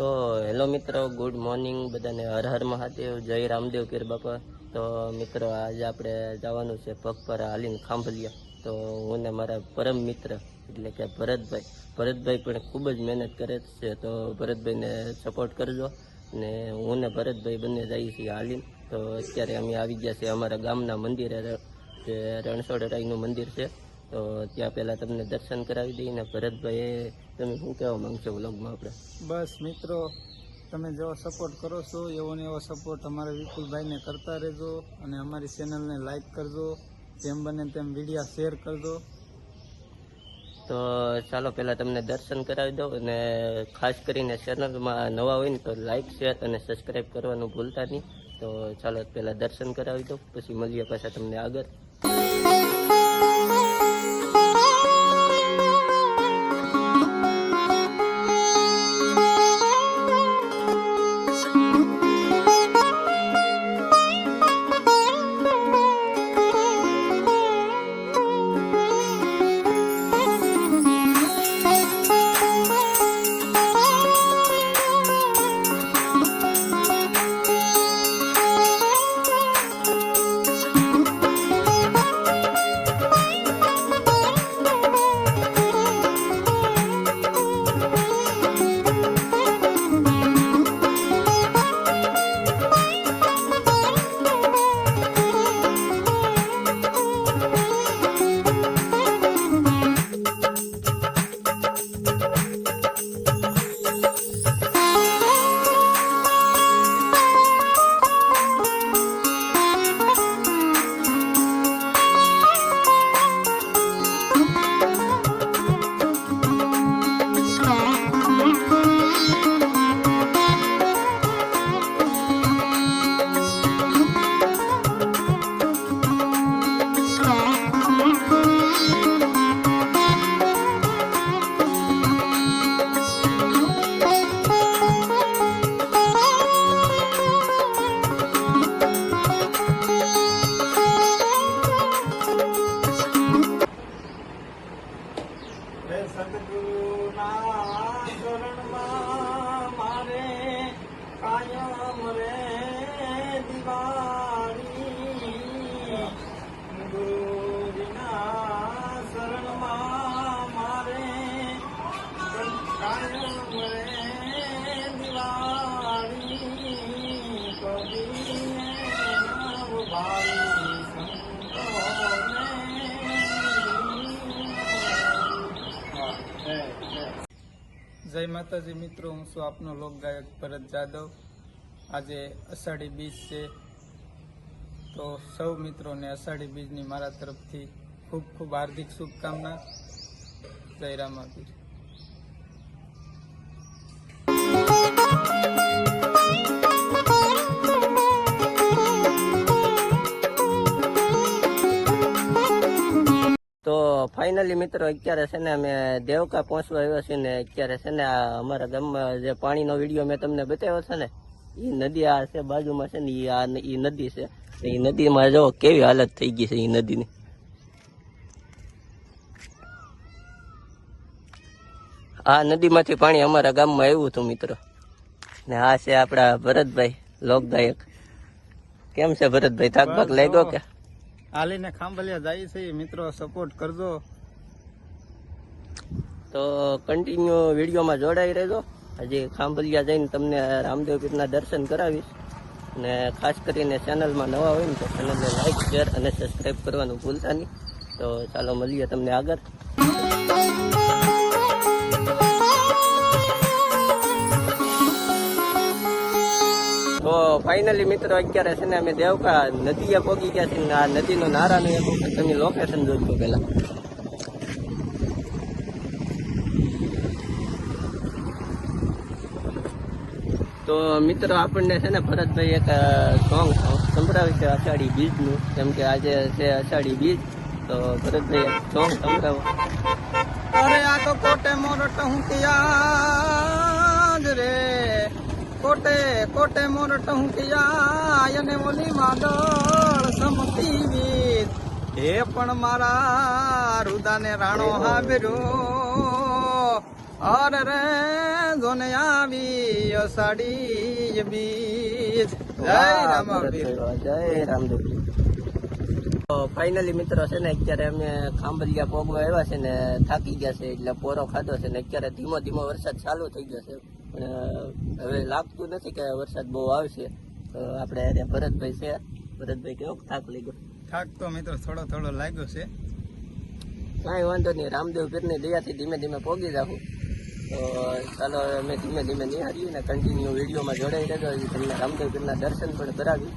તો હેલો મિત્રો, good morning બધાને. હર હર મહાદેવ, જય રામદેવ પીર બાપા. તો મિત્રો, આજે આપણે જવાનું છે પગપાળા હાલીને ખાંભલિયા. તો હું ને મારા પરમ મિત્ર એટલે કે ભરતભાઈ પણ ખૂબ જ મહેનત કરે છે. તો ભરતભાઈને સપોર્ટ કરજો. ને હું ને ભરતભાઈ બંને જઈએ છીએ હાલીને. તો અત્યારે અમે આવી ગયા છીએ અમારા ગામના મંદિરે, જે રણછોડરાયનું મંદિર છે. તો ત્યાં પહેલાં તમને દર્શન કરાવી દઈએ. ને ભરતભાઈ, તમે શું કહેવા માંગશો વ્લોગમાં આપણે? બસ મિત્રો, તમે જેવો સપોર્ટ કરો છો એવો ને એવો સપોર્ટ અમારા વિપુલભાઈને કરતા રહેજો. અને અમારી ચેનલને લાઈક કરજો, જેમ બને તેમ વિડીયો શેર કરજો. તો ચાલો પહેલાં તમને દર્શન કરાવી દો. અને ખાસ કરીને ચેનલમાં નવા હોય ને તો લાઈક, શેર અને સબસ્ક્રાઈબ કરવાનું ભૂલતા નહીં. તો ચાલો પહેલાં દર્શન કરાવી દો, પછી મળીએ પાછા તમને આગળ. સદગુરુના ચરણમાં મારે કાયમ રે દિવાળી. ગુરુજીના શરણમાં મારે કાયમ રે દિવાળી. કબીને નવ ભાઈ જય માતાજી મિત્રો, હું છું આપનો લોકગાયક ભરત જાદવ. આજે અષાઢી બીજ છે, તો સૌ મિત્રોને અષાઢી બીજની મારા તરફથી ખૂબ ખૂબ હાર્દિક શુભકામના. જય રામાપીર. તો ફાઇનલી મિત્રો, અત્યારે છે ને અમે દેવકા પહોંચવા આવ્યા છીએ. ને અત્યારે છે ને આ અમારા ગામમાં જે પાણીનો વિડીયો મેં તમને બતાવ્યો છે ને, એ નદી આ છે બાજુમાં છે ને, એ નદી છે. એ નદીમાં જો કેવી હાલત થઈ ગઈ છે એ નદીની. આ નદીમાંથી પાણી અમારા ગામમાં આવ્યું હતું મિત્રો. ને આ છે આપણા ભરતભાઈ લોકગાયક. કેમ છે ભરતભાઈ, થાક ભાગ લાગ્યો કે? હાલીને ખાંભલિયા જાય છે મિત્રો, સપોર્ટ કરજો. તો કન્ટિન્યુ વિડીયોમાં જોડાઈ રહેજો. હજી ખાંભલિયા જઈને તમને રામદેવ પીરના દર્શન કરાવીશ. અને ખાસ કરીને ચેનલમાં નવા હોય ને તો ચેનલને લાઈક, શેર અને સબસ્ક્રાઈબ કરવાનું ભૂલતા નહીં. તો ચાલો મળીએ તમને આગળ. તો ફાઇનલી મિત્રો, અત્યારે છે ને અમે દેવકા નદીએ પહોંચી ગયા છીએ. આ નદીનો નારાનું એક વખત તમે લોકેશન જોજો પેલા. તો મિત્રો, આપણને છે ને ભરતભાઈ એક સોંગ સંભળાવે છે અષાઢી બીજનું, કેમ કે આજે છે અષાઢી બીજ. તો ભરતભાઈ એક સોંગ સંભળાવો. અરે આ તો કોટે મોરટ હું કિયા રે, કોટે કોટે મોરટ હું કિયા, અને ઓલી માદળ સમતી વીર. એ પણ મારા રુદાને રાણો હાબર્યો. અરે રે જોને આવી અષાઢી બીજ. જય રામાપીર. જય રામદેવ. તો ફાઇનલી મિત્રો છે ને અત્યારે અમે ખાંભલિયા પોગવા આવ્યા છે ને થાકી ગયા છે એટલે પોરો ખાધો છે ને અત્યારે ધીમો ધીમો વરસાદ ચાલુ થઈ ગયો છે પણ હવે લાગતું નથી કે વરસાદ બહુ આવશે. તો આપણે અરે ભરતભાઈ છે. ભરતભાઈ કેવો થાક લઈ ગયો? થાક તો મિત્રો થોડો થોડો લાગ્યો છે. કાંઈ વાંધો નહીં, રામદેવ પીરની દયાથી ધીમે ધીમે પોગી જાઉં. તો ચાલો અમે ધીમે ધીમે નિહાળીએ ને કન્ટિન્યુ વિડીયોમાં જોડાઈ રહેજો. તમને રામદેવ પીરના દર્શન પણ કરાવી.